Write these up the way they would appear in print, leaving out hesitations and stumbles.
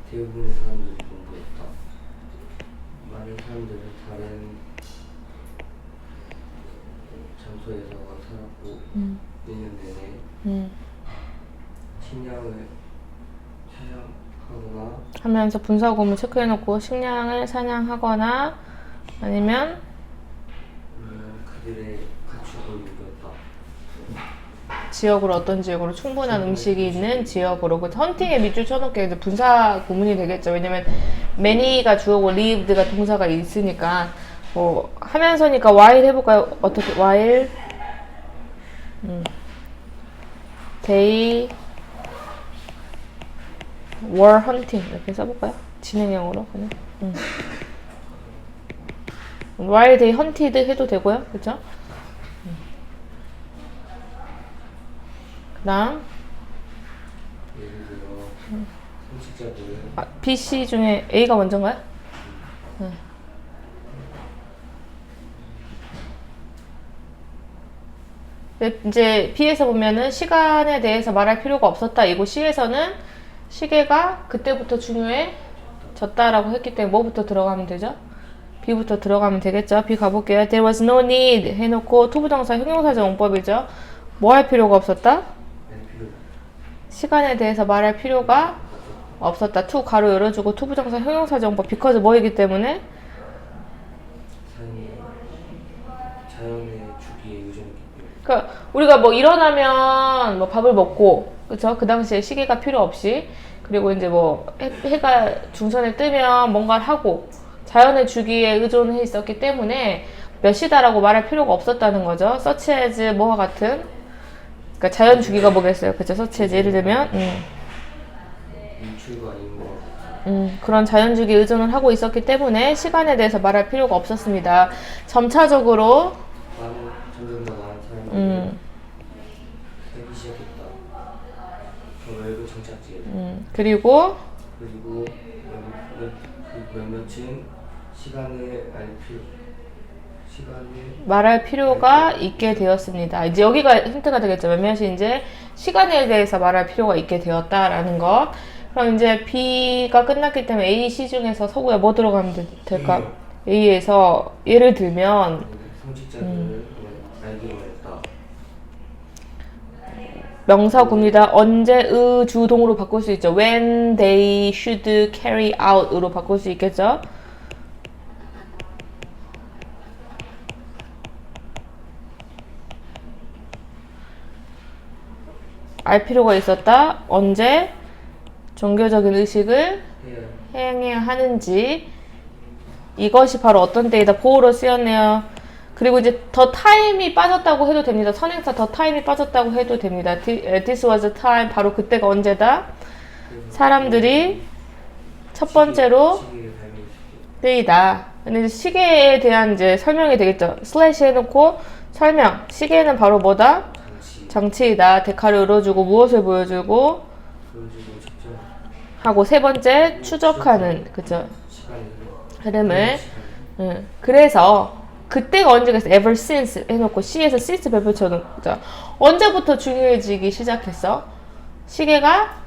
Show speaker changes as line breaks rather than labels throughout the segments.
대부분의 사람들이 공부했다. 많은 사람들은 다른 장소에서 살았고 1년 내내 식량을 사냥하거나
하면서 분사구문 체크해놓고 식량을 사냥하거나 아니면
그들의 가축을 누렸다.
지역으로 어떤 지역으로 충분한 음식이 있는 지역으로 그 헌팅에 밑줄 쳐놓게 이제 분사 구문이 되겠죠. 왜냐면 many가 주어고 lived가 동사가 있으니까 뭐 하면서니까 while 해볼까요? 어떻게 while they were hunting 이렇게 써볼까요? 진행형으로 그냥 while they hunted 해도 되고요. 그죠? 그다음
예를 들어 성직자들은
B, C 중에 A가 먼저인가요? 이제 B에서 보면은 시간에 대해서 말할 필요가 없었다. 이고 C에서는 시계가 그때부터 중요해졌다라고 했기 때문에 뭐부터 들어가면 되죠? B부터 들어가면 되겠죠? B 가볼게요. There was no need 해놓고 투부정사 형용사적 용법이죠. 뭐 할 필요가 없었다? 시간에 대해서 말할 필요가 없었다. to 가로 열어주고 투부정사 형용사적 용법 because 뭐이기 때문에
자연의 주기에 의존했기 때문에.
그러니까 우리가 뭐 일어나면 뭐 밥을 먹고 그쵸? 그 당시에 시계가 필요 없이 그리고 이제 뭐 해가 중선에 뜨면 뭔가를 하고 자연의 주기에 의존해 있었기 때문에 몇 시다라고 말할 필요가 없었다는 거죠. such as 뭐와 같은 그러니까 자연 주기가 뭐겠어요. 그쵸? such as 예를 들면
일출과 인과
그런 자연 주기에 의존을 하고 있었기 때문에 시간에 대해서 말할 필요가 없었습니다. 점차적으로
점점 더 많은 사람들이 살기 시작했다. 그 외부 정착지에.
그리고
몇몇은 시간을
말할 필요가 있게 되었습니다. 이제 여기가 힌트가 되겠죠. 몇몇이 이제 시간에 대해서 말할 필요가 있게 되었다라는 것. 그럼 이제 B가 끝났기 때문에 A, C 중에서 서구에 뭐 들어가면 될까? A에서 예를 들면
성직자들을 알기로 했다.
명사구입니다. 언제 주동으로 바꿀 수 있죠. When they should carry out으로 바꿀 수 있겠죠. 알 필요가 있었다. 언제 종교적인 의식을 행해야 하는지 이것이 바로 어떤 때이다. 보호로 쓰였네요. 그리고 이제 더 타임이 빠졌다고 해도 됩니다. 선행사 더 타임이 빠졌다고 해도 됩니다. This was the time. 바로 그때가 언제다. 사람들이 첫 번째로 때이다. 근데 이제 시계에 대한 이제 설명이 되겠죠. 슬래시 해놓고 설명. 시계는 바로 뭐다? 장치이다. 데카를 열어주고 무엇을 보여주고 하고 세 번째 추적하는 그죠? 흐름을 그래서 그때가 언제겠어? ever since 해놓고 C에서 since 별표 쳐놓자. 언제부터 중요해지기 시작했어? 시계가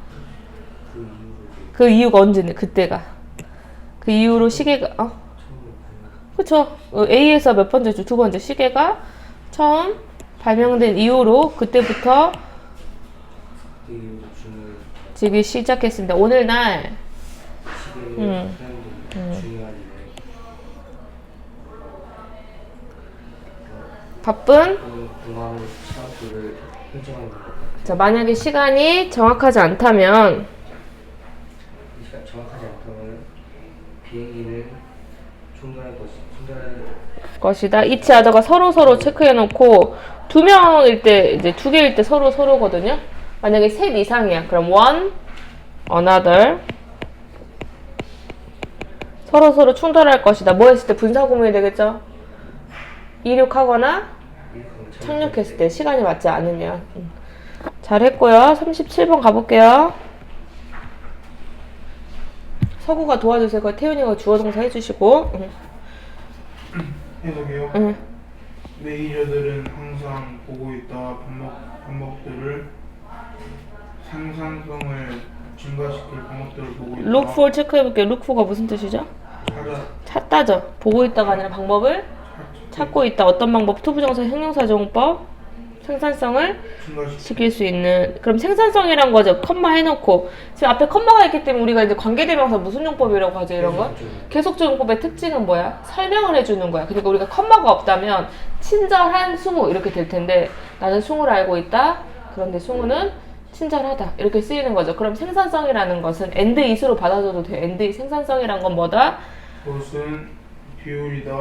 그 이유가 언제네? 그때가 그 이후로 시계가 그쵸? A에서 몇 번째죠? 두 번째 시계가 처음 발명된 이후로 그때부터 지기 시작했습니다. 오늘날 바쁜 자, 만약에 시간이 정확하지 않다면
비행기는 충돌할
것이다. each other가 서로 체크해 놓고 두 명일 때 이제 두 개일 때 서로거든요. 만약에 셋 이상이야. 그럼 one, another 서로 충돌할 것이다. 뭐 했을 때 분사구문이 되겠죠? 이륙하거나 착륙했을 때 시간이 맞지 않으면 잘했고요. 37번 가볼게요. 서구가 도와주세요. 그 태윤이가 주어동사 해주시고
해석이요? 매니저들은 항상 보고 있다. 반복들을 생산성을 증가시킬 방법들을 보고 있다.
look for 체크해볼게요. look for가 무슨 뜻이죠?
찾아
찾다죠. 보고 있다가 아니라 방법을 찾고 있다. 어떤 방법? 투부정사 형용사정법 생산성을
증가시킬
시킬 수 있는. 그럼 생산성이란 거죠. 컴마 해놓고 지금 앞에 컴마가 있기 때문에 우리가 이제 관계대명사 무슨 용법이라고 하죠? 이런 거? 계속적 용법의 특징은 뭐야? 설명을 해주는 거야. 그러니까 우리가 컴마가 없다면 친절한 승우 이렇게 될 텐데 나는 승우를 알고 있다. 그런데 승우는 친절하다 이렇게 쓰이는 거죠. 그럼 생산성이라는 것은 and is로 받아줘도 돼요. and is 생산성이란 건 뭐다?
것은 비율이다.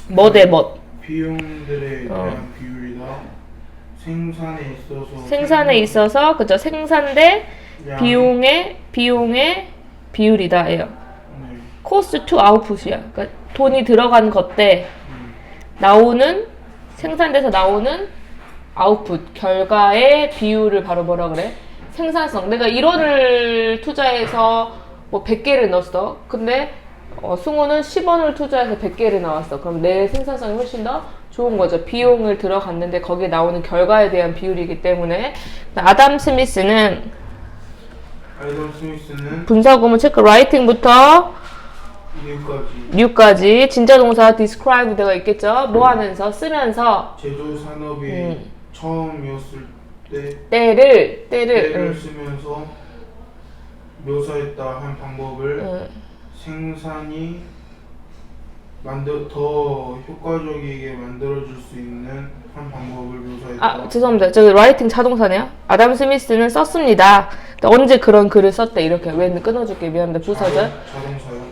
뭐 대 뭐.
비용들에 대한 비율이다.
생산에 있어서 그죠? 생산 대
양.
비용의 비율이다예요.
네.
cost to output이야. 그러니까 돈이 들어간 것 대 나오는 생산돼서 나오는 아웃풋 결과의 비율을 바로 뭐라 그래? 생산성. 내가 1원을 투자해서 뭐 100개를 넣었어. 근데 승우는 10원을 투자해서 100개를 나왔어. 그럼 내 생산성이 훨씬 더 좋은 거죠. 비용을 들어갔는데 거기에 나오는 결과에 대한 비율이기 때문에. 아담 스미스는 분사구문 체크 라이팅부터 new까지 진짜 동사 describe 되어 있겠죠. 뭐 하면서 쓰면서
제조 산업이 처음이었을
때를
쓰면서 묘사했다 한 방법을 생산이 더 효과적이게 만들어줄 수 있는 한 방법을 묘사했다.
아 죄송합니다. 저기 라이팅 자동사네요. 아담 스미스는 썼습니다. 언제 그런 글을 썼대 이렇게. 왜 끊어줄게 미안합니다. 부사절.
자동사요.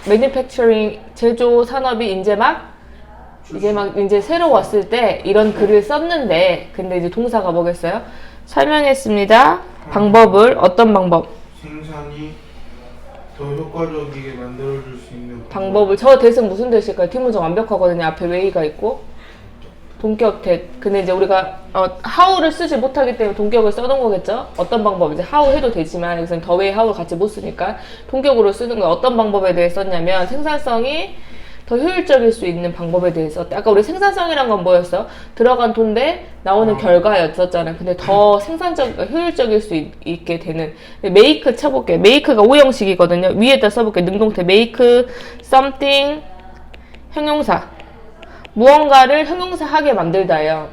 매니팩처링 제조 산업이 이제 막 이제 새로 왔을 때 이런 글을 썼는데 근데 이제 동사가 뭐겠어요? 설명했습니다. 방법을 어떤 방법?
생산이 더 효과적이게 만들어줄 수 있는
방법을 저 대신 무슨 대실까요? 뒷문장 완벽하거든요. 앞에 way가 있고 동격 대. 근데 이제 우리가 how를 쓰지 못하기 때문에 동격을 써놓은 거겠죠? 어떤 방법? 이제 how 해도 되지만 여기서는 더 way, how를 같이 못 쓰니까 동격으로 쓰는 거예요. 어떤 방법에 대해 썼냐면 생산성이 더 효율적일 수 있는 방법에 대해서. 아까 우리 생산성이란 건 뭐였어? 들어간 돈 대 나오는 결과였었잖아요. 근데 더 효율적일 수 있게 되는. make 쳐볼게요. make가 오형식이거든요. 위에다 써볼게요. 능동태 make something 형용사. 무언가를 형용사하게 만들다예요.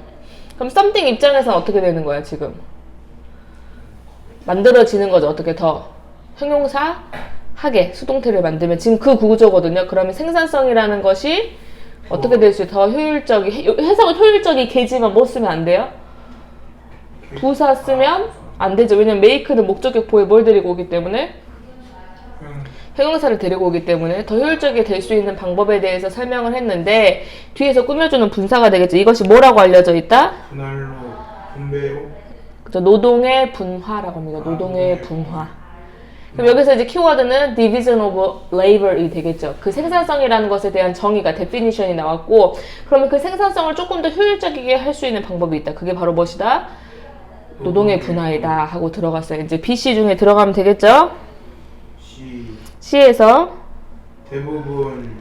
그럼 something 입장에서는 어떻게 되는 거야 지금? 만들어지는 거죠. 어떻게 더 형용사하게 수동태를 만들면 지금 그 구조거든요. 그러면 생산성이라는 것이 어떻게 될 수 있어요? 더 해석은 효율적이게지만 뭐 쓰면 안 돼요? 부사 쓰면 안 되죠. 왜냐면 make는 목적격보에 뭘 데리고 오기 때문에 형용사를 데리고 오기 때문에 더 효율적이게 될 수 있는 방법에 대해서 설명을 했는데 뒤에서 꾸며주는 분사가 되겠죠. 이것이 뭐라고 알려져 있다?
분할로 분배로
그죠. 노동의 분화라고 합니다. 노동의 분화. 그럼 여기서 이제 키워드는 division of labor이 되겠죠. 그 생산성이라는 것에 대한 정의가 definition이 나왔고 그러면 그 생산성을 조금 더 효율적이게 할 수 있는 방법이 있다. 그게 바로 무엇이다? 노동의 분화이다 하고 들어갔어요. 이제 BC 중에 들어가면 되겠죠. C에서
대부분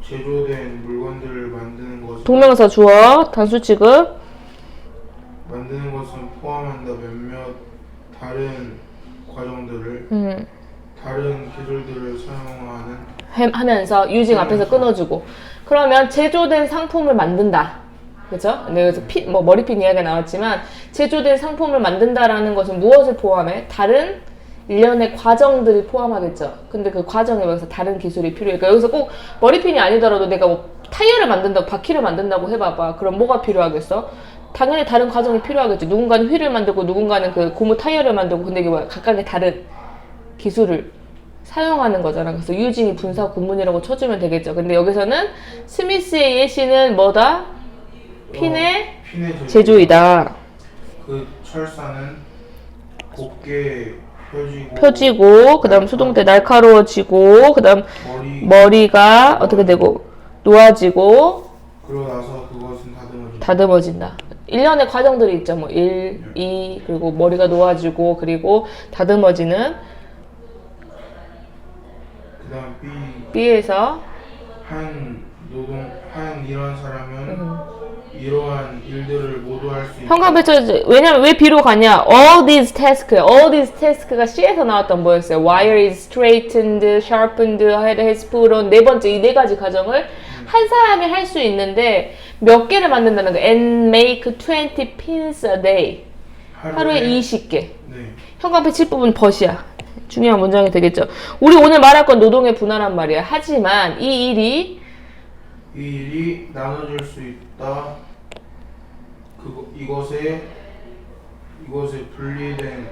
제조된 물건들을 만드는 것은
동명사 주어 단수 취급
만드는 것은 포함한다. 몇몇 다른 과정들을 다른 기술들을 사용하는
하면서 using 앞에서 끊어주고. 그러면 제조된 상품을 만든다. 그죠? 근데 여기서 머리핀 이야기가 나왔지만 제조된 상품을 만든다라는 것은 무엇을 포함해? 다른 일련의 과정들이 포함하겠죠. 근데 그 과정에 여기서 다른 기술이 필요해. 그러니까 여기서 꼭 머리핀이 아니더라도 내가 뭐 타이어를 만든다고 바퀴를 만든다고 해봐봐. 그럼 뭐가 필요하겠어? 당연히 다른 과정이 필요하겠죠. 누군가는 휠을 만들고 누군가는 그 고무 타이어를 만들고. 근데 이게 뭐야? 각각의 다른 기술을 사용하는 거잖아. 그래서 using이 분사 구문이라고 쳐주면 되겠죠. 근데 여기서는 스미스의 예시는 뭐다? 핀의 제조이다.
그 철사는 곱게
펴지고 그 다음 수동태 날카로워지고 그 다음 머리가 어떻게 되고 놓아지고
그러고 나서 그것은
다듬어진다. 일련의 과정들이 있죠. 뭐 1, 2 그리고 머리가 놓아지고 그리고 다듬어지는.
그 다음
B에서
한 이런 사람은 이러한 일들을 모두 할 수 있다.
형광펜 왜냐면 왜 B로 가냐? All these task가 C에서 나왔던 뭐였어요? Wire is straightened, sharpened, head has put on. 네 번째 이 네 가지 과정을 한 사람이 할 수 있는데 몇 개를 만든다는 거. And make 20 pins a day. 하루에 20개.
네.
형광펜 칠 부분 벗이야. 중요한 문장이 되겠죠. 우리 오늘 말할 건 노동의 분할한 말이야. 하지만 이 일이
나눠질 수 있다. 이것에 분리된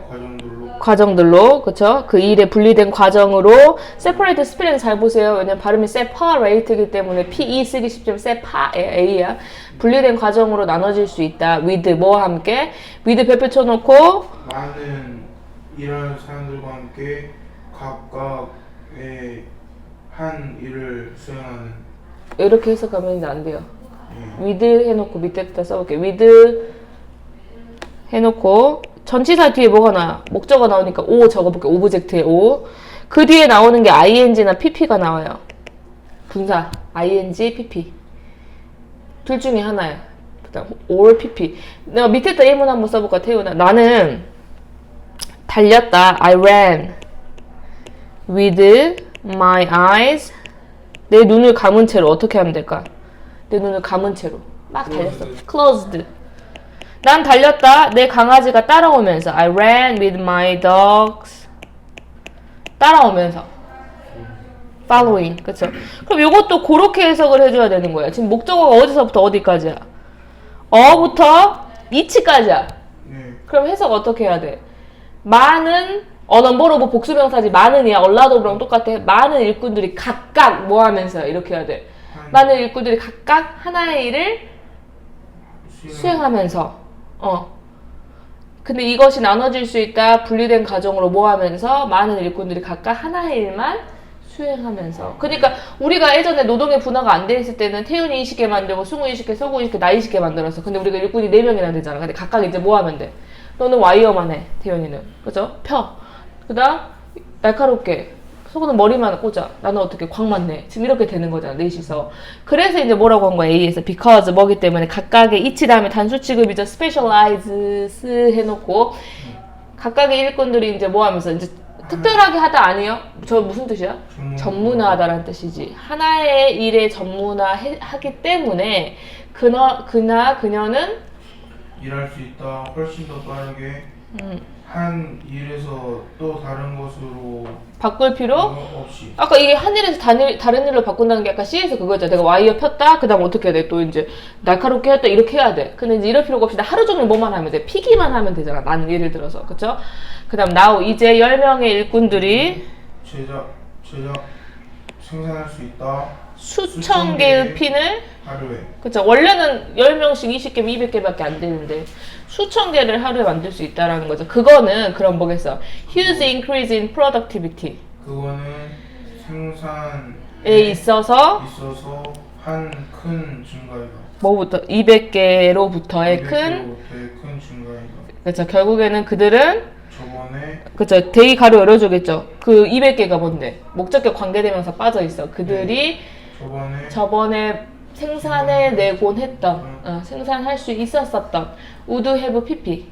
과정들로, 그쵸? 그 일에 분리된 과정으로 separate 스펠링 잘 보세요. 왜냐면 발음이 separate이기 때문에 PE 쓰기 쉽지만 A야. 분리된 과정으로 나눠질 수 있다. with 뭐와 함께? with 별표 쳐놓고
많은 일하는 사람들과 함께 각각의 한 일을 수행하는.
이렇게 해석하면 안 돼요. with 해놓고 밑에부터 써볼게요. with 해놓고 전치사 뒤에 뭐가 나와? 목적어 나오니까 O 적어볼게요. 오브젝트에 O. 그 뒤에 나오는 게 ing나 pp가 나와요. 분사 ing, pp. 둘 중에 하나예요. 그다음 or pp. 내가 밑에다 예문 한번 써볼까, 태우나? 나는 달렸다. I ran with my eyes. 내 눈을 감은 채로 어떻게 하면 될까? 내 눈을 감은 채로 막 달렸어. Closed. 난 달렸다. 내 강아지가 따라오면서. I ran with my dogs. 따라오면서. Following. 그쵸? 그럼 이것도 그렇게 해석을 해줘야 되는 거야. 지금 목적어가 어디서부터 어디까지야? 어부터 이치까지야. 그럼 해석 어떻게 해야 돼? 많은 넘버로 뭐 복수명사지. 많은이야. 얼라도브랑 똑같아. 많은 일꾼들이 각각 뭐 하면서 이렇게 해야 돼. 많은 일꾼들이 각각 하나의 일을 수행하면서. 근데 이것이 나눠질 수 있다. 분리된 과정으로 뭐 하면서 많은 일꾼들이 각각 하나의 일만 수행하면서. 그러니까 우리가 예전에 노동의 분화가 안 돼 있을 때는 태윤이 20개 만들고 승우 20개, 서구 20개, 나 20개 만들었어. 근데 우리가 일꾼이 4명이나 되잖아. 근데 각각 이제 뭐 하면 돼? 너는 와이어만 해, 태윤이는. 그죠? 펴. 그 다음 날카롭게. 서구는 머리만 꽂아. 나는 어떻게 광만 내. 지금 이렇게 되는 거잖아, 넷이서. 그래서 이제 뭐라고 한 거야, A에서. Because 뭐기 때문에 각각의 이치 다음에 단수 취급이죠. specialize 해놓고 각각의 일꾼들이 이제 뭐 하면서 이제 특별하게 하다 아니에요? 저 무슨 뜻이야? 전문화하다라는 뜻이지. 하나의 일에 전문화하기 때문에 그녀는
일할 수 있다. 훨씬 더 빠르게 한 일에서 또 다른 것으로
바꿀 필요
없이.
아까 이게 한 일에서 다른 일로 바꾼다는 게 약간 C에서 그거였잖아. 내가 와이어 폈다. 그 다음 어떻게 해야 돼? 또 이제 날카롭게 했다. 이렇게 해야 돼. 근데 이제 이럴 필요가 없이 나 하루 종일 뭐만 하면 돼? 피기만 하면 되잖아. 나는 예를 들어서. 그쵸? 그 다음 now 이제 10명의 일꾼들이
제작 생산할 수 있다.
수천 개의 핀을
하루에.
그쵸? 원래는 10명씩 20개, 200개밖에 안 되는데 수천 개를 하루에 만들 수 있다라는 거죠. 그거는 그럼 뭐겠어? Huge increase in productivity.
그거는 생산에
있어서
한 큰 증가이다.
뭐부터? 200개로부터의 큰
증가이다.
그쵸? 결국에는 그들은
저번에
그쵸? 대의 가로 열어주겠죠? 그 200개가 뭔데? 목적격 관계대명사 빠져있어. 그들이 저번에 생산해 내곤 했던 생산할 수 있었었던 would have pp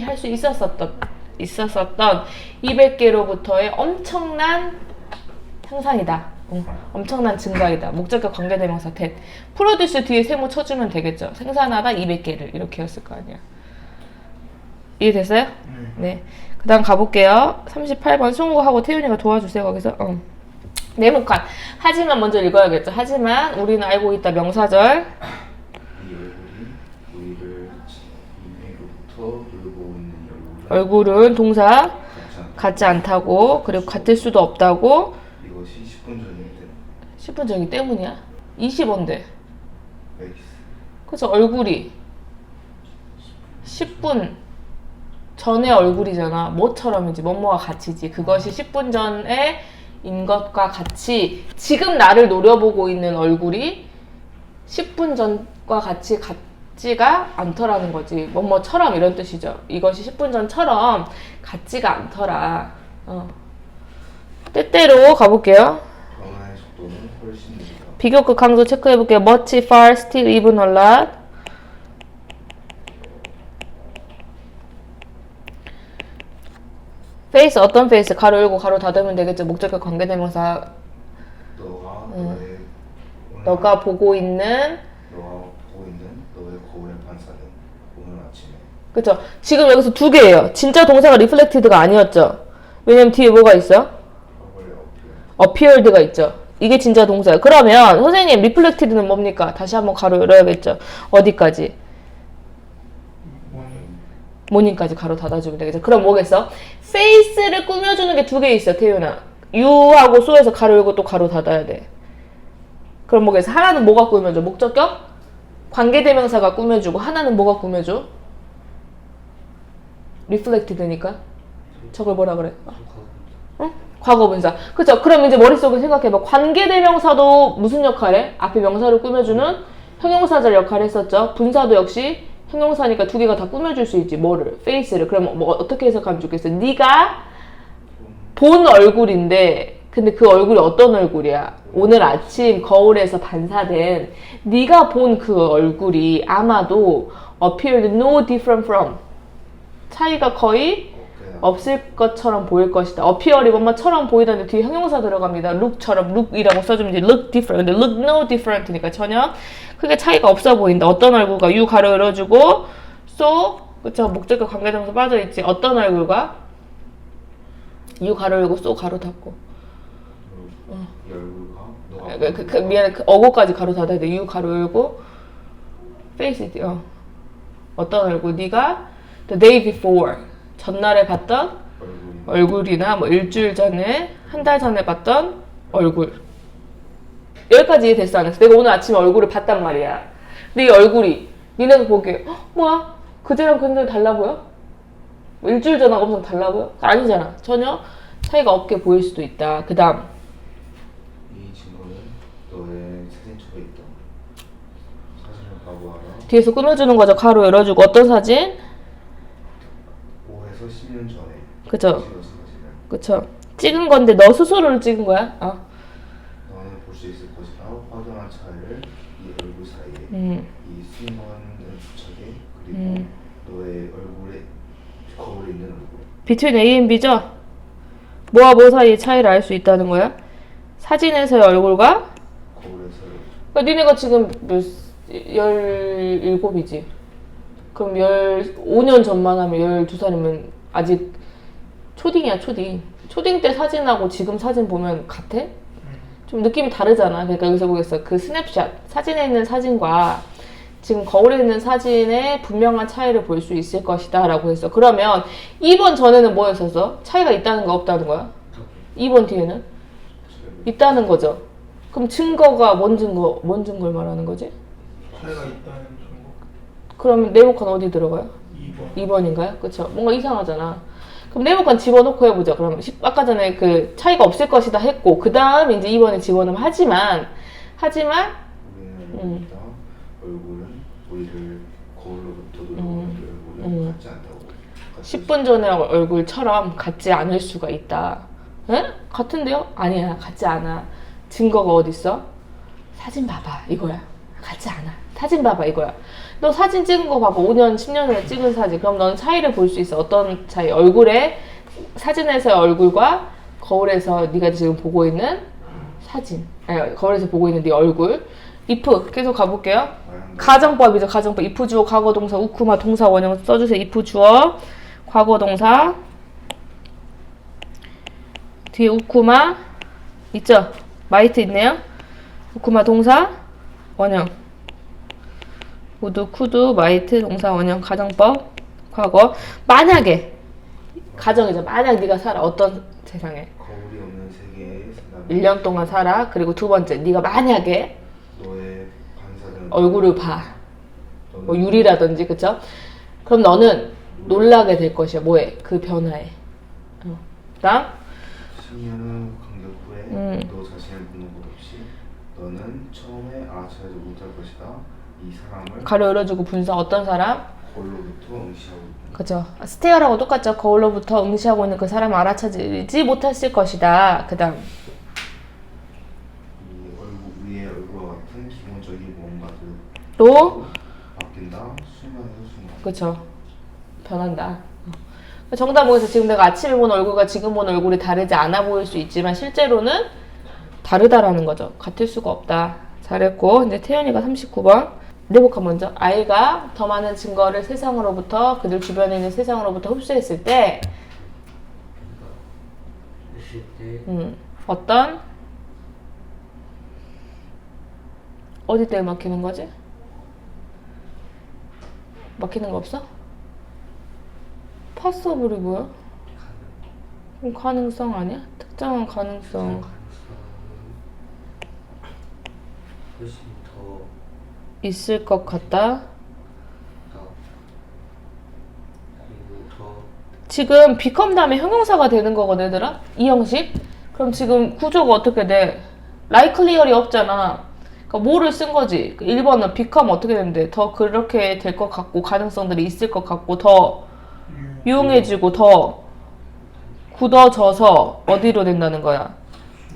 할 수 있었었던 200개로부터의 엄청난 향상이다. 엄청난 증가이다. 목적격 관계대명사 that. produce 뒤에 세모 쳐주면 되겠죠. 생산하다 200개를 이렇게 했을 거 아니야. 이해됐어요? 네. 그 다음 가볼게요. 38번 승우하고 태윤이가 도와주세요. 거기서 네모칸. 하지만 먼저 읽어야겠죠. 하지만 우리는 알고 있다. 명사절.
이 얼굴이 우리를 이로부터 돌고 있는
얼굴은 동사 같지 않다고. 그리고 같을 수도 없다고.
이것이 10분 전인데
10분 전이기 때문이야. 20원대.
엑스
그래서 얼굴이 10분 전의 얼굴이잖아. 뭐처럼이지. 뭐뭐와 같이지. 그것이 10분 전에 인 것과 같이 지금 나를 노려보고 있는 얼굴이 10분 전과 같지가 않더라는 거지. 뭐뭐처럼 이런 뜻이죠. 이것이 10분 전처럼 같지가 않더라. 때때로 가볼게요.
변화의 속도는 훨씬 느리다.
비교급 강조 체크해볼게요. much, far, still, even, a lot. 페이스 어떤 페이스? 가로 열고 가로 닫으면 되겠죠. 목적격 관계대명사.
너가
너가 보고 있는
너의 거울에 반사된 오늘 아침에
그쵸? 지금 여기서 두 개예요. 진짜 동사가 리플렉티드가 아니었죠. 왜냐면 뒤에 뭐가 있어요?
원래 어필
appeared가 있죠. 이게 진짜 동사예요. 그러면 선생님 리플렉티드는 뭡니까? 다시 한번 가로 열어야겠죠. 어디까지? 모닝까지 가로 닫아주면 되겠죠. 그럼 뭐겠어? 페이스를 꾸며주는 게 두 개 있어, 태윤아. you하고 so에서 가로 열고 또 가로 닫아야 돼. 그럼 뭐겠어? 하나는 뭐가 꾸며줘? 목적격? 관계대명사가 꾸며주고 하나는 뭐가 꾸며줘? reflected니까. 저걸 뭐라 그래? 응? 과거분사. 그쵸? 그럼 이제 머릿속에 생각해봐. 관계대명사도 무슨 역할해? 앞에 명사를 꾸며주는 형용사절 역할을 했었죠. 분사도 역시 형용사니까 두 개가 다 꾸며줄 수 있지. 뭐를? 페이스를. 그럼 뭐 어떻게 해석하면 좋겠어? 네가 본 얼굴인데 근데 그 얼굴이 어떤 얼굴이야? 오늘 아침 거울에서 반사된 네가 본 그 얼굴이 아마도 appeared no different from 차이가 거의 없을 것처럼 보일 것이다. appear이 뭐뭐처럼 보이다는데 뒤에 형용사 들어갑니다. look처럼 look이라고 써주면 이제 look different. 근데 look no different니까 전혀 크게 차이가 없어 보인다. 어떤 얼굴과 you 가로 열어주고 so 그쵸 목적격 관계대명사 빠져있지. 어떤 얼굴과 you 가로 열고 so 가로 닫고
이 얼굴과 너가
미안해 어고까지 가로 닫아야 돼. you 가로 열고 face it 어떤 얼굴 네가 the day before 전날에 봤던 얼굴이나 뭐 일주일 전에 한 달 전에 봤던 얼굴 여기까지 이해됐어 안 했어? 내가 오늘 아침에 얼굴을 봤단 말이야. 근데 이 얼굴이 니네가 보기에 뭐야? 그제랑 근데 달라 보여? 뭐 일주일 전하고 엄청 달라 보여? 아니잖아. 전혀 차이가 없게 보일 수도 있다. 그 다음
이 친구는 너의 사진첩에 있던 사진을 각오하라.
뒤에서 끊어주는 거죠. 가로 열어주고 어떤 사진?
5에서 10년 전에
그쵸?
찍었을 사진을
그쵸? 찍은 건데 너 스스로를 찍은 거야?
너는 볼 수 있을 것이다. 확연한 차이를 이 얼굴 사이에 이 수많은 부착에 그리고 너의 얼굴에 거울에 있는 얼굴
between A and B죠? 뭐와 뭐 사이의 차이를 알 수 있다는 거야? 사진에서의 얼굴과
거울에서
그러니까 니네가 지금 17이지. 그럼 5년 전만 하면 12살이면 아직 초딩이야, 초딩. 초딩 때 사진하고 지금 사진 보면 같아? 좀 느낌이 다르잖아. 그러니까 여기서 보겠어. 그 스냅샷, 사진에 있는 사진과 지금 거울에 있는 사진의 분명한 차이를 볼 수 있을 것이다 라고 했어. 그러면 2번 전에는 뭐였었어? 차이가 있다는 거 없다는 거야? 2번 뒤에는? 있다는 거죠. 그럼 증거가 뭔 증거를 말하는 거지?
차이가 있다는 정보.
그러면 네모칸 어디 들어가요?
2번.
2번인가요? 그쵸? 뭔가 이상하잖아. 그럼 네모칸 집어넣고 해보자. 그러면 아까 전에 그 차이가 없을 것이다 했고 그 다음 이제 2번에 집어넣으면 하지만
우리는 여기다 얼굴은 우리를 거울로부터 돌아오는 얼굴은 같지 않다고
10분 전의 얼굴처럼 같지 않을 수가 있다. 에? 같은데요? 아니야, 같지 않아. 증거가 어딨어? 사진 봐봐, 이거야. 같지 않아. 사진 봐봐, 이거야. 너 사진 찍은 거 봐봐. 5년, 10년 전에 찍은 사진. 그럼 넌 차이를 볼 수 있어. 어떤 차이? 얼굴에, 사진에서의 얼굴과 거울에서 네가 지금 보고 있는 사진. 아니, 거울에서 보고 있는 네 얼굴. if 계속 가볼게요. 가정법이죠. 가정법. if 주어, 과거 동사, 우쿠마 동사 원형 써주세요. if 주어, 과거 동사. 뒤에 우쿠마 있죠? 마이트 있네요. 우쿠마 동사 원형. 우드, 쿠드, 마이트 동사 원형. 가정법. 과거. 만약에 가정이죠. 만약 네가 살아. 어떤 세상에?
거울이 없는 세계에 산다면
1년 동안 살아. 그리고 두 번째, 네가 만약에
너의 반사되는
얼굴을 봐. 뭐 유리라든지, 그쵸? 그럼 너는 놀라게 될 것이야. 뭐에? 그 변화에. 그다음
10년의 간격 후에 너 자신을 묻는 것 없이 너는 처음에 알아차리지 못할 것이다. 이 사람을
가로 열어주고 분사 어떤 사람?
거울로부터 응시하고 있는
그죠. 스테어라고 똑같죠. 거울로부터 응시하고 있는 그 사람을 알아차리지 못했을 것이다. 그 다음
이 얼굴 위의 얼굴과 같은 기본적인 무언가도
또
바뀐다. 순간에서 순간
그쵸. 변한다. 정답 보면서 지금 내가 아침에 본 얼굴과 지금 본 얼굴이 다르지 않아 보일 수 있지만 실제로는 다르다라는 거죠. 같을 수가 없다. 잘했고 이제 태연이가 39번. 내복한 먼저. 아이가 더 많은 증거를 세상으로부터 그들 주변에 있는 세상으로부터 흡수했을 때
했을 때
어떤 어디 때문에 막히는 거지? 막히는 거 없어? 파서블이 뭐야? 그럼 가능성 아니야? 특정한 가능성
훨씬 더
있을 것 같다.
나 그리고 더
지금 become 다음에 형용사가 되는 거거든 얘들아? 이 형식? 그럼 지금 구조가 어떻게 돼? likely열이 없잖아. 그러니까 뭐를 쓴 거지? 1번은 become 어떻게 되는데 더 그렇게 될 것 같고 가능성들이 있을 것 같고 더 유용해지고 더 굳어져서 어디로 된다는 거야?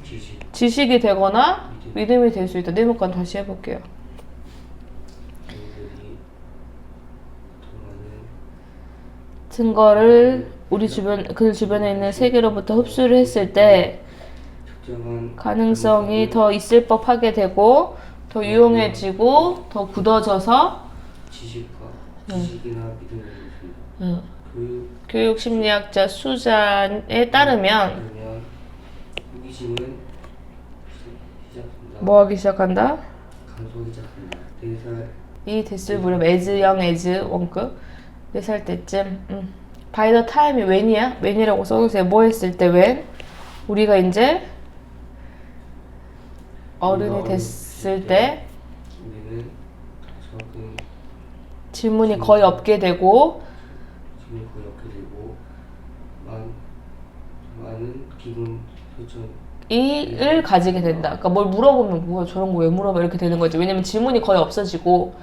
지식
지식이 되거나 믿음이 될 수 있다. 네모칸 다시 해볼게요.
그들이 더 많은
증거를 우리 주변 그 주변에 있는 세계로부터 흡수를 했을 때
특정한
가능성이 더 있을 법하게 되고 더 유용해지고 더 굳어져서
지식이나 믿음을 줬습니다.
교육 심리학자 수잔에 따르면
그러면 호기심은 시작합니다.
뭐 하기 시작한다?
감소하기 시작합니다. 4살
이 됐을 무렵 as young as 원급 4살 때쯤 by the time이 when이야? when이라고 써주세요. 뭐 했을 때 when? 우리가 이제 어른이 됐을 때
우리는 적은
질문이 거의 없게 되고
질문이 거의 없게 되고 많은 기본 설정
이를 가지게 된다. 그러니까 뭘 물어보면 뭐야 저런 거 왜 물어봐 이렇게 되는 거지. 왜냐면 질문이 거의 없어지고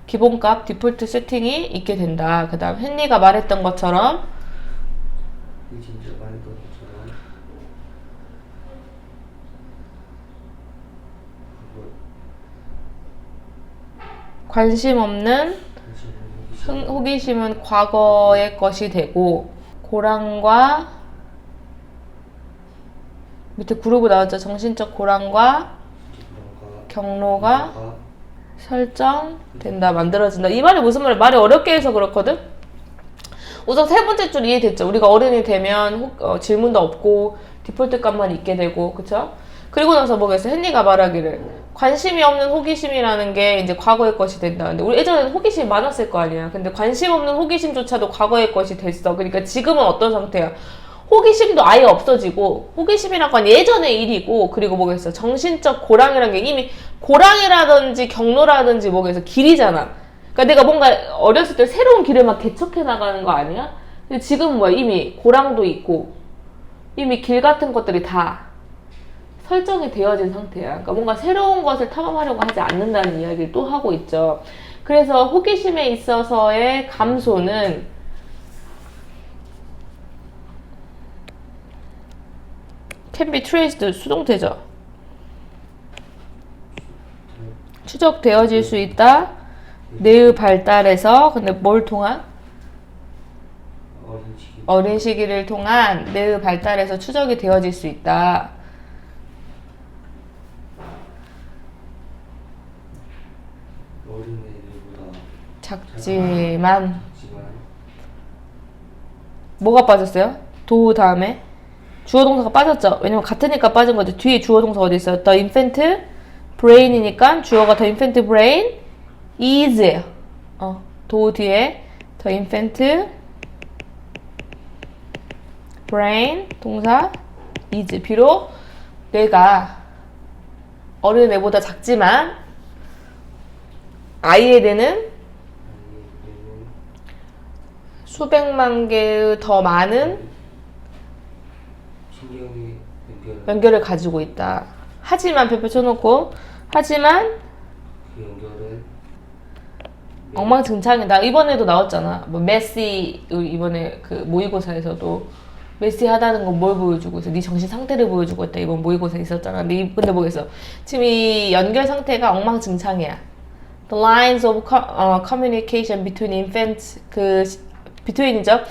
기본값 디폴트 세팅이 있게 된다. 그 다음 헨리가 말했던 것처럼
진짜 말했던 것처럼
관심 없는 호기심은 과거의 것이 되고 고랑과 밑에 그룹이 나왔죠. 정신적 고랑과 경로가 설정된다. 만들어진다. 이 말이 무슨 말이야? 말이 어렵게 해서 그렇거든? 우선 세 번째 줄 이해됐죠? 우리가 어른이 되면 질문도 없고 디폴트 값만 있게 되고 그쵸? 그리고 나서 뭐겠어? 헨리가 말하기를 관심이 없는 호기심이라는 게 이제 과거의 것이 된다. 근데 우리 예전에는 호기심이 많았을 거 아니야. 근데 관심 없는 호기심조차도 과거의 것이 됐어. 그러니까 지금은 어떤 상태야? 호기심도 아예 없어지고 호기심이란 건 예전의 일이고 그리고 뭐겠어? 정신적 고랑이란 게 이미 고랑이라든지 경로라든지 뭐겠어? 길이잖아. 그러니까 내가 뭔가 어렸을 때 새로운 길을 막 개척해 나가는 거 아니야? 근데 지금은 뭐야? 이미 고랑도 있고 이미 길 같은 것들이 다 설정이 되어진 상태야. 그러니까 뭔가 새로운 것을 탐험하려고 하지 않는다는 이야기를 또 하고 있죠. 그래서 호기심에 있어서의 감소는 can be traced, 수동태죠. 추적되어질 수 있다. 뇌의 발달에서 근데 뭘 통한? 어린 시기를 통한 뇌의 발달에서 추적이 되어질 수 있다.
어린애들보다
작지만 뭐가 빠졌어요? 도 다음에 주어 동사가 빠졌죠. 왜냐면 같으니까 빠진 거죠. 뒤에 주어 동사 어디 있어요? The infant brain이니까 주어가 the infant brain is 도 뒤에 the infant brain 동사 is 비록 뇌가 어른 애보다 작지만 아이의 뇌는 수백만 개의 더 많은
신경의
연결을 가지고 있다. 하지만 별표 쳐놓고 하지만
그 연결은
엉망진창이다. 이번에도 나왔잖아. 뭐 메시 이번에 그 모의고사에서도 메시하다는 건 뭘 보여주고 있어? 네 정신 상태를 보여주고 있다. 이번 모의고사 있었잖아. 근데 뭐겠어? 지금 이 연결 상태가 엉망진창이야. The lines of communication between infants between이죠.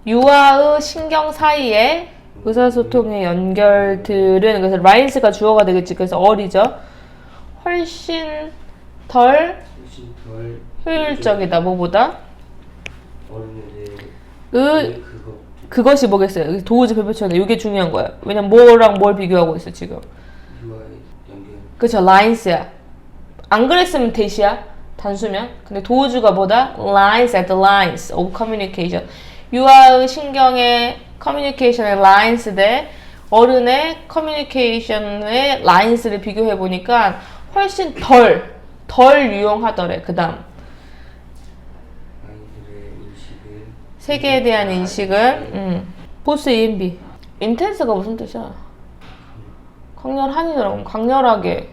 유아의 신경 사이에 의사소통의 연결들은 그래서 lines가 주어가 되겠지. 그래서 어리죠. 훨씬 덜
훨씬 덜
효율적이다. 뭐보다?
어른들의
그것이 뭐겠어요? 여기 도우지 별표처럼 이게 중요한 거야. 왜냐면 뭐랑 뭘 비교하고 있어 지금.
유아의 연결.
그쵸, lines야. 안 그랬으면 대시야. 단수면. 근데 도우주가 뭐다? lines at the lines of communication. 유아의 신경의 communication의 lines 대 어른의 communication의 lines를 비교해 보니까 훨씬 덜 유용하더래. 그 다음.
아이들의 인식은
세계에 대한 인식은 보스 EMB. intense가 무슨 뜻이야? 강렬한이더라고. 강렬하게,
강렬하게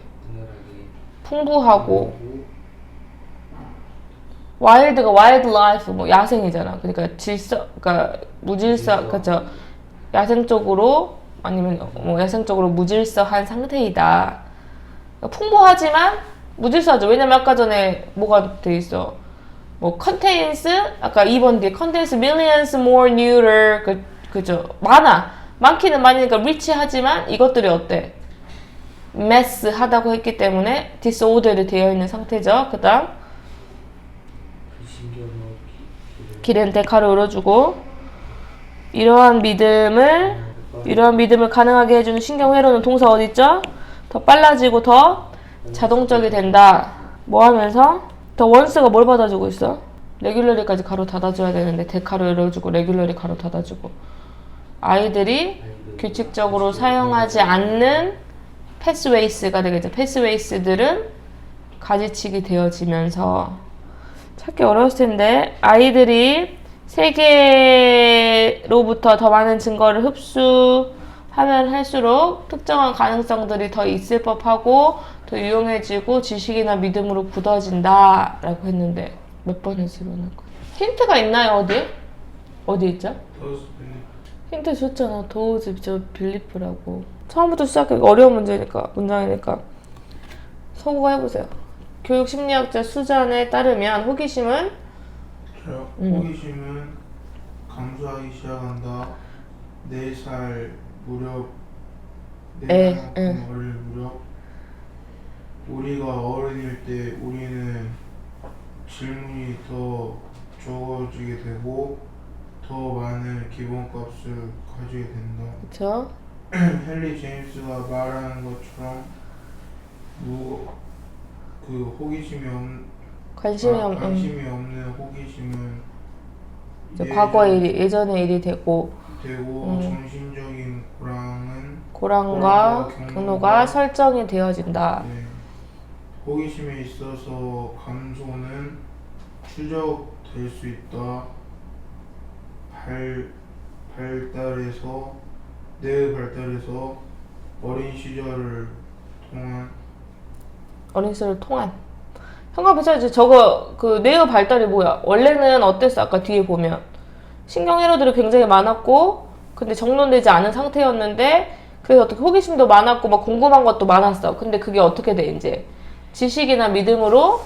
풍부하고. 와일드가 와일드 라이프 뭐 야생이잖아. 그러니까 그러니까 무질서 그죠. 야생적으로 아니면 뭐 야생적으로 무질서한 상태이다. 그러니까 풍부하지만 무질서하죠. 왜냐면 아까 전에 뭐가 돼 있어. 뭐 contains 아까 2번 뒤에 contains millions more neuter 그죠. 많기는 많으니까 rich하지만 이것들이 어때? mess하다고 했기 때문에 disordered 되어 있는 상태죠. 그다음
그 신경의
길은 데카를 열어주고 이러한 믿음을 가능하게 해주는 신경회로는 동사 어딨죠? 더 빨라지고 더 자동적이 된다. 뭐 하면서? 더 원스가 뭘 받아주고 있어? 레귤러리까지 가로 닫아줘야 되는데 데카로 열어주고 레귤러리 가로 닫아주고 아이들이 규칙적으로 사용하지 않는 패스웨이스가 되겠죠. 패스웨이스들은 가지치기 되어지면서 찾기 어려웠을 텐데 아이들이 세계로부터 더 많은 증거를 흡수하면 할수록 특정한 가능성들이 더 있을 법하고 더 유용해지고 지식이나 믿음으로 굳어진다 라고 했는데 몇 번을 쓰는 거야? 힌트가 있나요? 어디 있죠? 힌트 줬잖아. 도우즈 빌리프라고. 처음부터 시작해. 어려운 문장이니까 성우가 해보세요. 교육심리학자 수잔에 따르면 호기심은
호기심은 감소하기 시작한다. 4살 무렵 4살 어릴 무렵 우리가 어른일 때 우리는 질문이 더 적어지게 되고 더 많은 기본값을 가지게 된다.
그쵸?
헨리 제임스가 말하는 것처럼 그 호기심이
관심이
없는 호기심은
과거의 일이 예전의 일이 되고
정신적인
고랑과 경로가 설정이 되어진다.
네. 호기심에 있어서 감소는 추적될 수 있다. 내 발달에서 어린 시절을 통한 형광펜
저거 그 뇌의 발달이 뭐야? 원래는 어땠어? 아까 뒤에 보면 신경회로들이 굉장히 많았고 근데 정돈되지 않은 상태였는데 그래서 어떻게 호기심도 많았고 막 궁금한 것도 많았어. 근데 그게 어떻게 돼? 이제 지식이나 믿음으로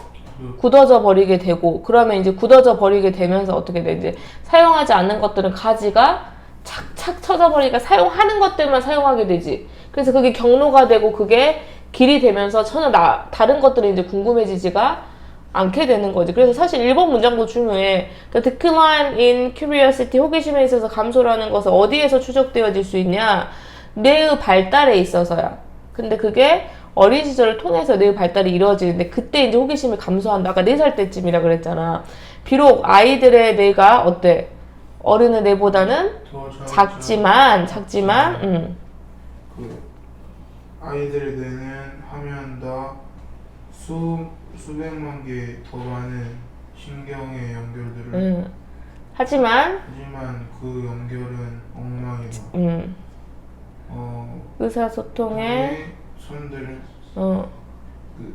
굳어져 버리게 되고 그러면 이제 굳어져 버리게 되면서 어떻게 돼? 이제 사용하지 않는 것들은 가지가 착착 쳐져 버리니까 사용하는 것들만 사용하게 되지. 그래서 그게 경로가 되고 그게 길이 되면서 전혀 다른 것들이 이제 궁금해지지가 않게 되는 거지. 그래서 사실 1번 문장도 중요해. The decline in curiosity, 호기심에 있어서 감소라는 것은 어디에서 추적되어질 수 있냐? 뇌의 발달에 있어서야. 근데 그게 어린 시절을 통해서 뇌의 발달이 이루어지는데 그때 이제 호기심이 감소한다. 아까 4살 때쯤이라 그랬잖아. 비록 아이들의 뇌가 어때? 어른의 뇌보다는 작지만
그 아이들의 뇌는 하면 다 수백만 개 더 많은 신경의 연결들을
하지만
그 연결은 엉망이다.
의사소통의
손들은
어.
그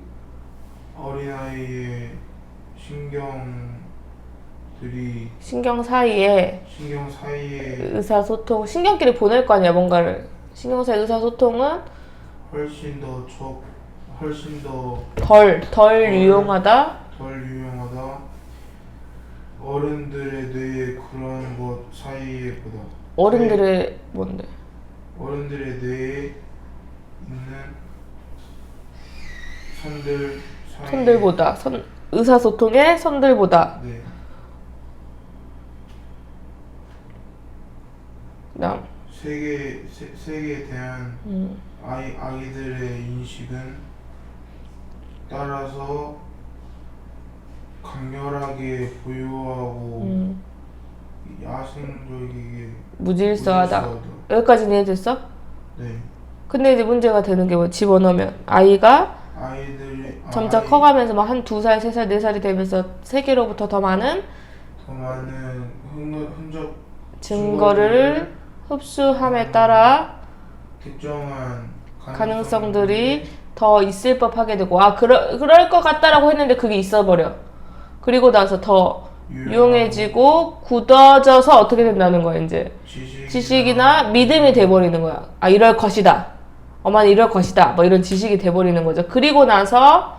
어린아이의
신경 사이에 의사소통, 신경끼리 보낼 거 아니야, 뭔가를. 신경 사이 의사소통은
훨씬 더
덜 유용하다.
어린 어른들의 뇌에 그런 것 사이에보다
어른들의 뭔데?
어른들의 뇌에 있는 선들 사이
선들보다 의사소통의 선들보다.
네.
그다음
세계에 대한 아이들의 인식은 따라서 강렬하게 보유하고 야생적이게
무질서하다. 여기까지는 이해됐어?
네.
근데 이제 문제가 되는 게 뭐 집어넣으면 아이가
아이들이
점차 커가면서 막 한 2살, 3살, 4살이 되면서 세계로부터 더 많은
흔적
증거를 흡수함에 따라
특정한
가능성들이 더 있을 법하게 되고 그럴 것 같다라고 했는데 그게 있어버려. 그리고 나서 더 유용해지고 굳어져서 어떻게 된다는 거야 이제 지식이나 믿음이 돼버리는 거야. 아 이럴 것이다. 엄마는 이럴 것이다. 뭐 이런 지식이 돼버리는 거죠. 그리고 나서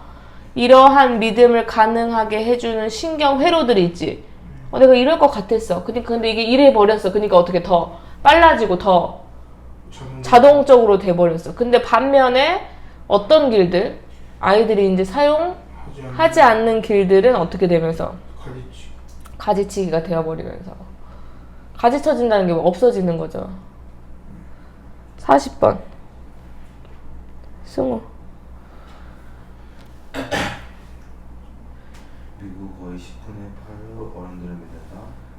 이러한 믿음을 가능하게 해주는 신경 회로들이 있지. 내가 이럴 것 같았어. 근데 이게 이래 버렸어. 그러니까 어떻게 더 빨라지고 더 자동적으로 돼버렸어. 근데 반면에 어떤 길들 아이들이 이제 사용하지 않는 길들은 어떻게 되면서 가지치기가 되어버리면서 가지쳐진다는 게 없어지는 거죠. 40번 승우.
미국 거의 10분의 8을 어른들을 믿는다.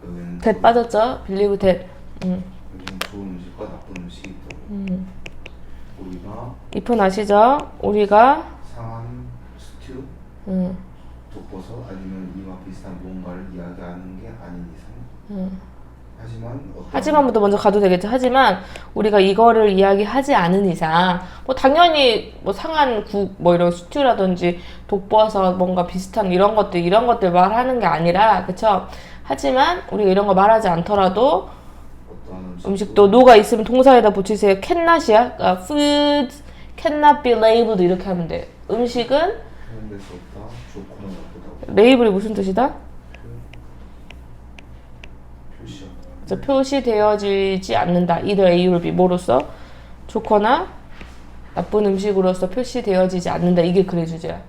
여기는
대 빠졌죠? 빌리브 대.
여기는 좋은 음식과 나쁜 음식이 있다고. 우리가
2편 아시죠? 우리가
상한 스튜, 독버섯 아니면 이와 비슷한 무언가를 이야기하는 게 아닌 이상. 하지만부터
먼저 가도 되겠죠. 하지만 우리가 이거를 이야기하지 않은 이상 뭐 당연히 뭐 상한 국 뭐 이런 스튜라든지 독버섯 뭔가 비슷한 이런 것들 말하는 게 아니라 그쵸? 하지만 우리가 이런 거 말하지 않더라도 음식도 노가 있으면 동사에다 붙이세요. cannot이야. 그러니까 food cannot be labeled 이렇게 하면 돼. 음식은
표현될 수 없다. 좋거나 나쁘다.
레이블이 무슨 뜻이다? 표시되어지지 않는다. either A or B 뭐로서? 좋거나 나쁜 음식으로서 표시되어지지 않는다. 이게 글의 주제야.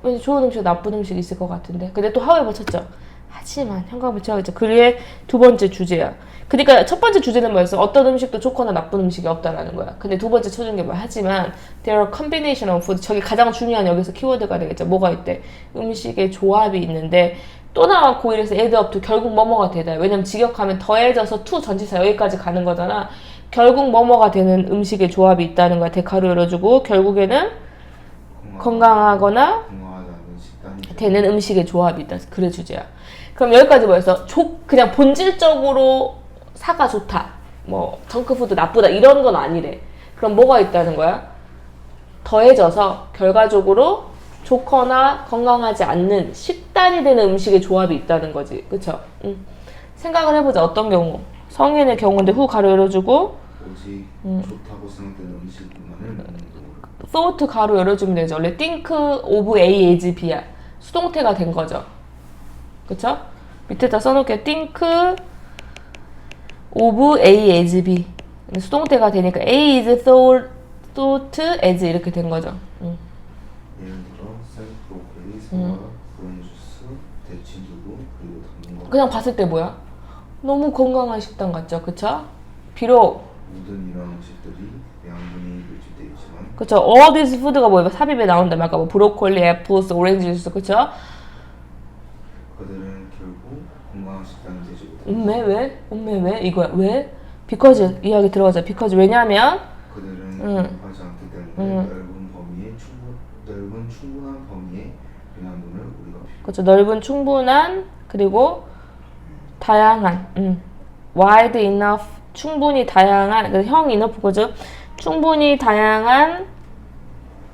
왠지 좋은 음식, 나쁜 음식이 있을 것 같은데. 근데 또 however 쳤죠. 하지만 현관을 쳐야겠죠. 글의 두 번째 주제야. 그러니까 첫 번째 주제는 뭐였어? 어떤 음식도 좋거나 나쁜 음식이 없다라는 거야. 근데 두 번째 쳐준 게 뭐야? 하지만 there are combination of food. 저게 가장 중요한 여기서 키워드가 되겠죠. 뭐가 있대? 음식의 조합이 있는데 또 나와 고1에서 add up to 결국 뭐뭐가 되다. 왜냐면 직역하면 더해져서 to 전치사 여기까지 가는 거잖아. 결국 뭐뭐가 되는 음식의 조합이 있다는 거야. 대가로 열어주고 결국에는 건강하거나 되는 음식의 조합이 있다. 글의 주제야. 그럼 여기까지 뭐였어? 그냥 본질적으로 사가 좋다. 뭐 정크푸드 나쁘다. 이런 건 아니래. 그럼 뭐가 있다는 거야? 더해져서 결과적으로 좋거나 건강하지 않는 식단이 되는 음식의 조합이 있다는 거지. 그쵸? 생각을 해보자. 어떤 경우? 성인의 경우인데 후 가로 열어주고
오직 좋다고 생각되는 음식만을 먹는 경우.
thought 가로 열어주면 되죠. 원래 think of A as B야. 수동태가 된 거죠. 그쵸? 밑에다 써놓을게요. think of A as B. 수동태가 되니까 A is thought as 이렇게 된 거죠.
예를 들어 생 브로콜리, 사과, 오렌지주스, 대치두부 그리고 당근과
그냥 봤을 때 뭐야? 너무 건강한 식단 같죠? 그쵸? 비록
모든 이런 음식들이 양분이 밀집되어 있지만
그쵸? all these food가 뭐예요? 삽입에 나온다면 아까 뭐 브로콜리, 애플, 오렌지 주스 그쵸?
그들은 결국 건강한 식단이 되지 못합니다.
왜? 왜? 이거야. 왜? because 이야기 들어가자. because 왜냐면
그들은 공부하지 않기 때문에 넓은 충분한 범위의 영양분을 우리가 필요합니다.
그렇죠. 넓은 충분한 그리고 다양한 wide enough 충분히 다양한 형 enough 그죠? 충분히 다양한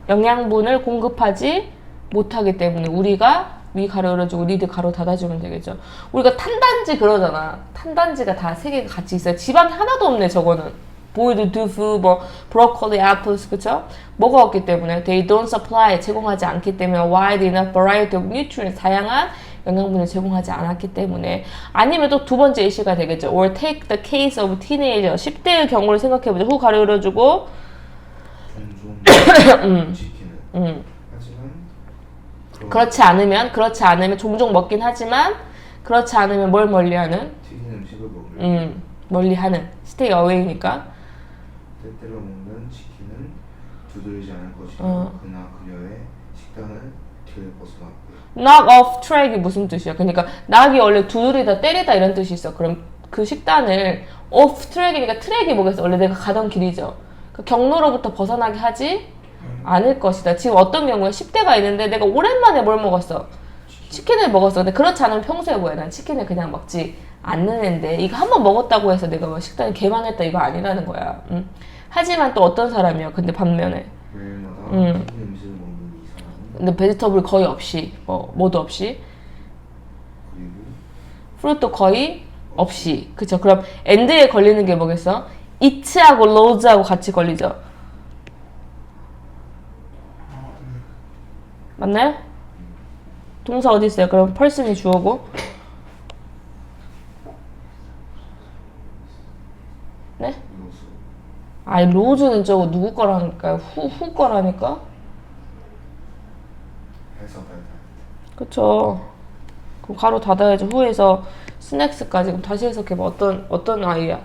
영양분을 공급하지 못하기 때문에 우리가 위 가로 열어주고 리드 가로 닫아주면 되겠죠. 우리가 탄단지 그러잖아. 탄단지가 다 세 개가 같이 있어요. 지방이 하나도 없네 저거는. 보일드 두부, 뭐 브로콜리, 애플, 그쵸? 뭐가 없기 때문에 they don't supply 제공하지 않기 때문에 wide enough variety of nutrients 다양한 영양분을 제공하지 않았기 때문에. 아니면 또 두 번째 이슈가 되겠죠. or take the case of teenager. 10대의 경우를 생각해보자. 후 가로열어주고
종종 지키는. 하지만
그렇지 않으면 종종 먹긴 하지만 그렇지 않으면 뭘 멀리하는?
튀긴 음식을 먹을.
멀리하는. stay away니까.
때때로 먹는 치킨은 두드리지 않을 것이며 그나 그녀의 식단을 뒤를 벗어났고요.
knock off track이 무슨 뜻이야? 그러니까 knock이 원래 두드리다 때리다 이런 뜻이 있어. 그럼 그 식단을 off track이니까 트랙이 뭐겠어? 원래 내가 가던 길이죠. 그 경로로부터 벗어나게 하지 않을 것이다. 지금 어떤 경우에 10대가 있는데 내가 오랜만에 뭘 먹었어? 치킨을 먹었어. 근데 그렇지 않으면 평소에 뭐야? 난 치킨을 그냥 먹지 않는 애인데 이거 한번 먹었다고 해서 내가 뭐 식단이 개망했다 이거 아니라는 거야. 하지만 또 어떤 사람이야? 근데 반면에
매일마다 튀긴 음식을 먹는 이 사람은
근데 베지터블 거의 없이 뭐도 없이
그리고
프루트도 거의 없이 그쵸? 그럼 엔드에 걸리는 게 뭐겠어? it하고 loads하고 같이 걸리죠? 맞나요? 동사 어디 있어요? 그럼 person이 주어고 네?
이것을
아니 로즈는 저거 누구 거라니까요? 후 거라니까?
해서 발달.
그쵸. 그럼 가로 닫아야죠. 후에서 스낵스까지. 그럼 다시 해석해봐. 어떤 아이야?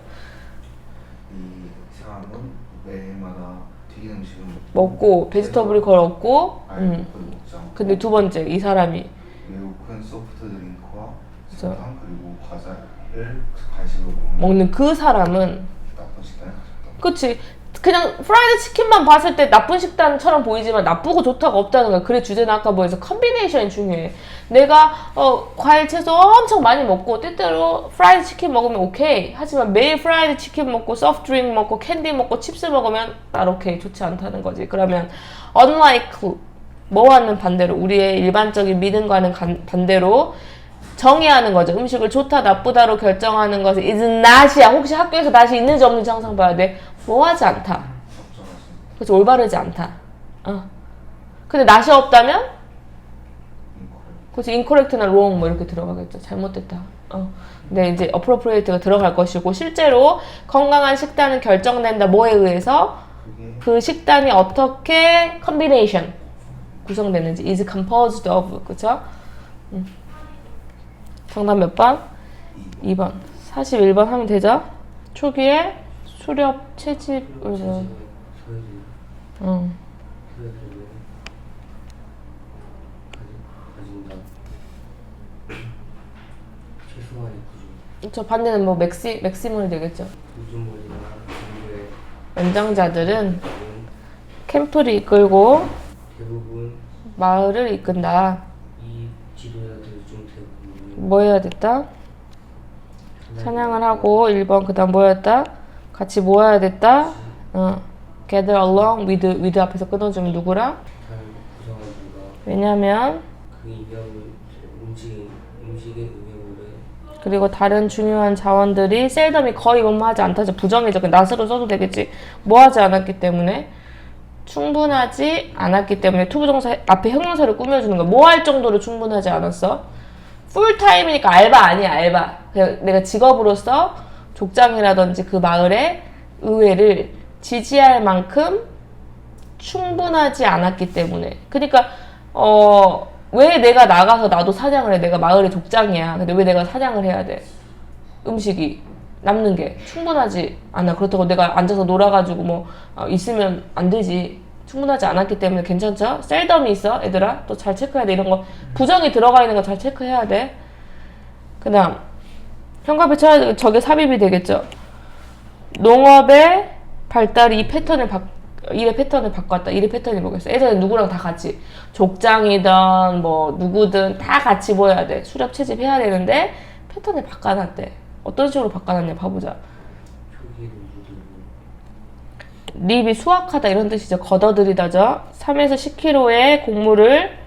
이 사람은 매일마다 튀긴 음식을
먹고 베지터블이 거의 없고
거의 먹지 않고
근데 두 번째 이 사람이
매우 큰 소프트 드링크와
그쵸.
설탕 그리고 과자를 간식으로
먹는 그 사람은
나쁜 식단을 가졌다.
그치. 그냥 프라이드 치킨만 봤을 때 나쁜 식단처럼 보이지만 나쁘고 좋다가 없다는 거야. 그래 주제는 아까 뭐해서 컨비네이션이 중요해. 내가 과일 채소 엄청 많이 먹고 때때로 프라이드 치킨 먹으면 오케이. 하지만 매일 프라이드 치킨 먹고 소프트 드링크 먹고 캔디 먹고 칩스 먹으면 날 오케이 좋지 않다는 거지. 그러면 unlike 뭐와는 반대로 우리의 일반적인 믿음과는 반대로 정의하는 거죠. 음식을 좋다 나쁘다로 결정하는 것은 is not이야. 혹시 학교에서 다시 있는지 없는지 항상 봐야 돼. 뭐하지 않다. 그래서 올바르지 않다. 근데 not이 없다면 그래서 incorrect나 wrong 뭐 이렇게 들어가겠죠. 잘못됐다. 근데 이제 appropriate가 들어갈 것이고 실제로 건강한 식단은 결정된다. 뭐에 의해서? 그 식단이 어떻게 combination 구성되는지 is composed of 그쵸? 정답 몇 번? 2번. 41번 하면 되죠? 초기에 수렵 채집을
소외 가진다. 최소한의 구조.
저 반대는 뭐 맥시멀 되겠죠.
구조물이나 정부의
연장자들은 캠프를 이끌고
대부분
마을을 이끈다.
이 지도자들 중 대부분
뭐 해야 됐다? 찬양을 하고 1번 그 다음 뭐였다? 같이 모여야 됐다? gather along with 앞에서 끊어주면 누구랑?
다른 구성원 들과
왜냐면
그 이념을 음식의 응용을
그리고 다른 중요한 자원들이 셀덤이 거의 뭐하지 않다죠. 부정이죠. 그 낫으로 써도 되겠지. 뭐하지 않았기 때문에 충분하지 않았기 때문에 투부정사 앞에 형용사를 꾸며주는 거야. 뭐 할 정도로 충분하지 않았어? 풀타임이니까 알바 아니야. 알바. 그냥 내가 직업으로서 족장이라든지 그 마을의 의회를 지지할 만큼 충분하지 않았기 때문에. 그러니까 왜 내가 나가서 나도 사냥을 해? 내가 마을의 족장이야. 근데 왜 내가 사냥을 해야 돼? 음식이 남는 게 충분하지 않아. 그렇다고 내가 앉아서 놀아가지고 뭐 있으면 안 되지. 충분하지 않았기 때문에 괜찮죠? 셀덤이 있어, 얘들아. 또 잘 체크해야 돼. 이런 거 부정이 들어가 있는 거 잘 체크해야 돼. 그 다음 현관에 쳐야 저게 삽입이 되겠죠. 농업의 발달이 일의 패턴을 바꿨다. 일의 패턴이 뭐겠어? 예전에 누구랑 다 같이 족장이든 뭐 누구든 다 같이 뭐 해야 돼? 수렵 채집해야 되는데 패턴을 바꿔놨대. 어떤 식으로 바꿔놨냐 봐보자.
초기에는 모두
립이 수확하다 이런 뜻이죠. 걷어들이다죠. 3에서 10kg의 곡물을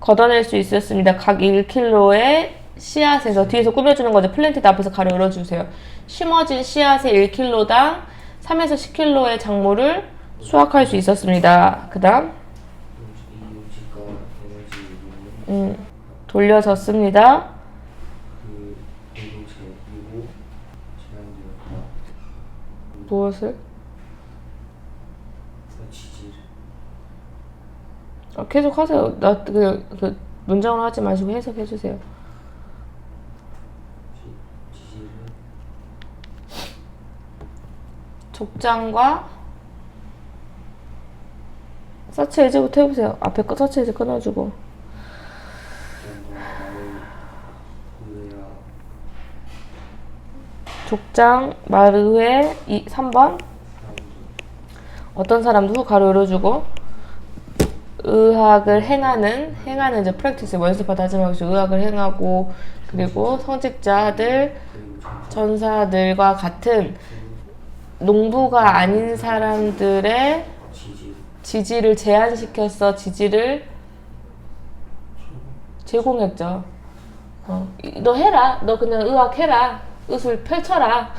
걷어낼 수 있었습니다. 각 1kg의 씨앗에서 뒤에서 꾸며주는 거죠. 플랜티드 앞에서 가로 열어주세요. 심어진 씨앗의 1kg당 3에서 10kg의 작물을 수확할 수 있었습니다. 그 다음
이 음식과 에너지 요구는
돌려졌습니다.
그 공동체 그리고 제한되었다.
무엇을?
지지를
계속 하세요. 그 문장으로 하지 마시고 해석해 주세요.
지지를
족장과 서치 에이지부터 해보세요. 앞에 거 서치 에이지 끊어주고. 족장, 말의회 3번 어떤 사람도 후 가로 열어주고 의학을 행하는 이제 프랙티스 연습하다 하지 말고 의학을 행하고 그리고 성직자들 전사들과 같은 농부가 아닌 사람들의 지지를 제한시켰어. 지지를 제공했죠. 너 해라. 너 그냥 의학 해라. 의술 펼쳐라.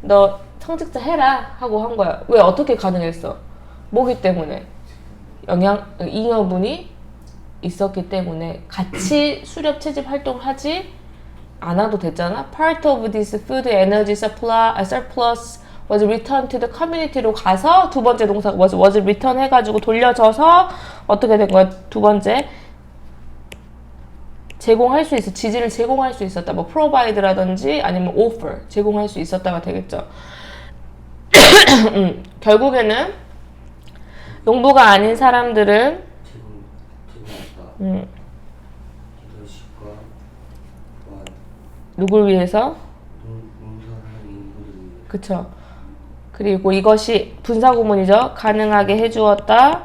너 성직자 해라. 하고 한 거야. 왜 어떻게 가능했어? 뭐기 때문에? 잉여분이 있었기 때문에 같이 수렵 채집 활동을 하지 않아도 됐잖아. Part of this food energy surplus was returned to the community로 가서 두 번째 동사가 was return 해가지고 돌려져서 어떻게 된 거야? 두 번째 제공할 수 있어. 지지를 제공할 수 있었다. 뭐 provide라든지 아니면 offer 제공할 수 있었다가 되겠죠. 결국에는 농부가 아닌 사람들은
제공했다. 리더십과
누굴 위해서?
농사하는 인구를 위해
그쵸. 그리고 이것이 분사구문이죠. 가능하게 해주었다.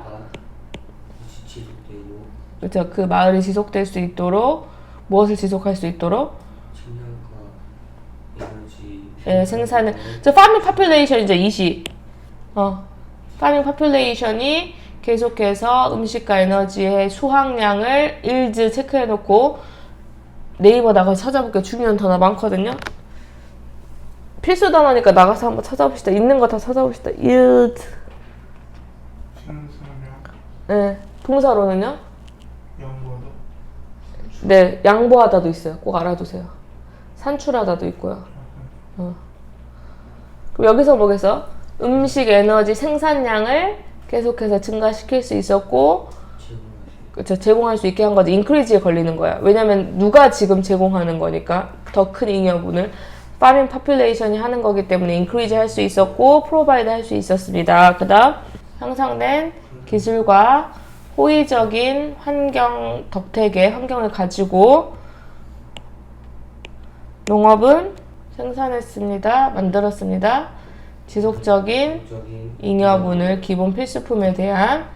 지속되고
그쵸. 그 마을이 지속될 수 있도록 무엇을 지속할 수 있도록?
식량과 에너지
생산을 farming population 이제 이시 farming population이 계속해서 음식과 에너지의 수확량을 일즈 체크해놓고 네이버 나가서 찾아볼게요. 중요한 단어 많거든요. 필수 단어니까 나가서 한번 찾아봅시다. 있는 거 다 찾아봅시다. yield.
생산량
네. 동사로는요?
양보하다
네. 양보하다도 있어요. 꼭 알아두세요. 산출하다도 있고요. 그럼 여기서 뭐겠어? 음식 에너지 생산량을 계속해서 증가시킬 수 있었고 그쵸, 제공할 수 있게 한 거지. increase에 걸리는 거야. 왜냐면 누가 지금 제공하는 거니까 더 큰 잉여분을 farming population이 하는 거기 때문에 increase 할 수 있었고 provide 할 수 있었습니다. 그 다음 향상된 기술과 호의적인 환경 덕택의 환경을 가지고 농업은 생산했습니다. 만들었습니다. 지속적인 잉여분을 기본 필수품에 대한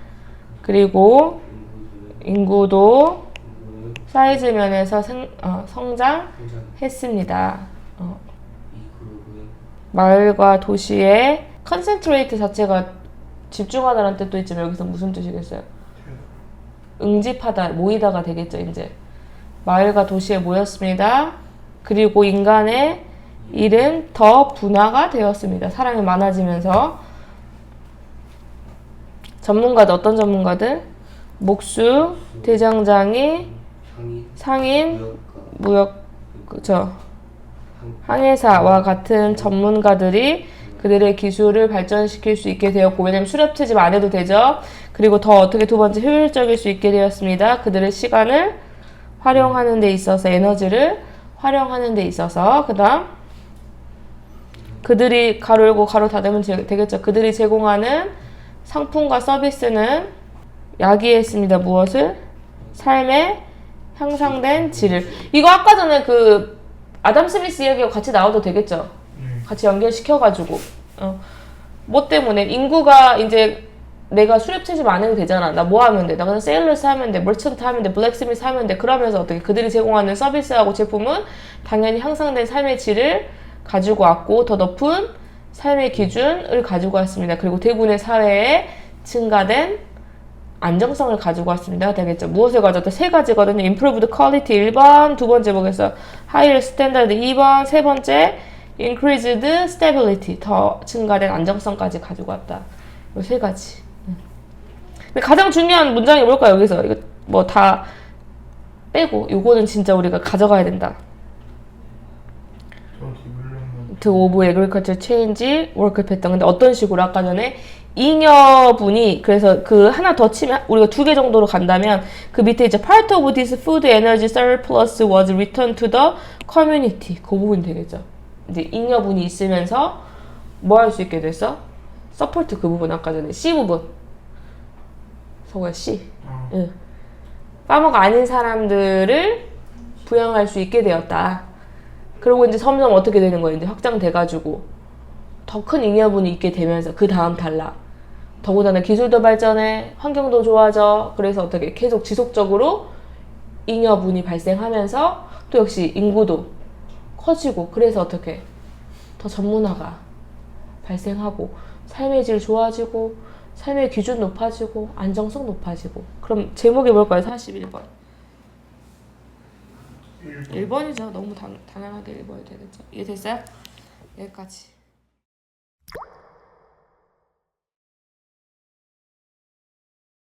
그리고 인구도 사이즈 면에서 성장했습니다. 마을과 도시의 컨센트레이트 자체가 집중하다라는 뜻도 있지만 여기서 무슨 뜻이겠어요? 응집하다, 모이다가 되겠죠. 이제 마을과 도시에 모였습니다. 그리고 인간의 일은 더 분화가 되었습니다. 사람이 많아지면서 전문가들 어떤 전문가들? 목수, 대장장이, 상인, 무역, 그죠? 항해사와 같은 전문가들이 그들의 기술을 발전시킬 수 있게 되었고 왜냐면 수렵 채집 안 해도 되죠. 그리고 더 어떻게 두 번째 효율적일 수 있게 되었습니다. 그들의 시간을 활용하는 데 있어서 에너지를 활용하는 데 있어서 그 다음 그들이 가로 열고 가로 닫으면 되겠죠. 그들이 제공하는 상품과 서비스는 야기했습니다. 무엇을? 삶의 향상된 질을. 이거 아까 전에 그 아담 스미스 이야기가 같이 나와도 되겠죠. 같이 연결시켜가지고 뭐 때문에 인구가 이제 내가 수렵 채집 안 해도 되잖아. 나 뭐 하면 돼? 나 그냥 세일러스 하면 돼, 머천트 하면 돼, 블랙스미스 하면 돼. 그러면서 어떻게 그들이 제공하는 서비스하고 제품은 당연히 향상된 삶의 질을 가지고 왔고 더 높은 삶의 기준을 가지고 왔습니다. 그리고 대부분의 사회에 증가된 안정성을 가지고 왔습니다. 되겠죠. 무엇을 가져왔다? 세 가지거든요. improved quality 1번, 두 번째 보겠어. higher standard 2번, 세 번째 increased stability 더 증가된 안정성까지 가지고 왔다. 이 세 가지. 근데 가장 중요한 문장이 뭘까요? 여기서 이거 뭐 다 빼고 요거는 진짜 우리가 가져가야 된다.
저 디벨롭먼트
To of agriculture change work pattern. 근데 어떤 식으로 아까 전에 잉여분이 그래서 그 하나 더 치면 우리가 2개 정도로 간다면 그 밑에 이제 part of this food energy surplus was returned to the community 그 부분이 되겠죠. 이제 잉여분이 있으면서 뭐 할 수 있게 됐어? 서포트 그 부분 아까 전에 C 부분 서구야 C 응. 파머가 아닌 사람들을 부양할 수 있게 되었다. 그리고 이제 점점 어떻게 되는 거예요? 이제 확장돼가지고 더 큰 잉여분이 있게 되면서 그 다음 단락 더군다나 기술도 발전해 환경도 좋아져 그래서 어떻게 계속 지속적으로 잉여분이 발생하면서 또 역시 인구도 커지고 그래서 어떻게 더 전문화가 발생하고 삶의 질 좋아지고 삶의 기준 높아지고 안정성 높아지고 그럼 제목이 뭘까요? 41번 1번이죠. 너무 당연하게 읽어야 되겠죠. 이해됐어요? 여기까지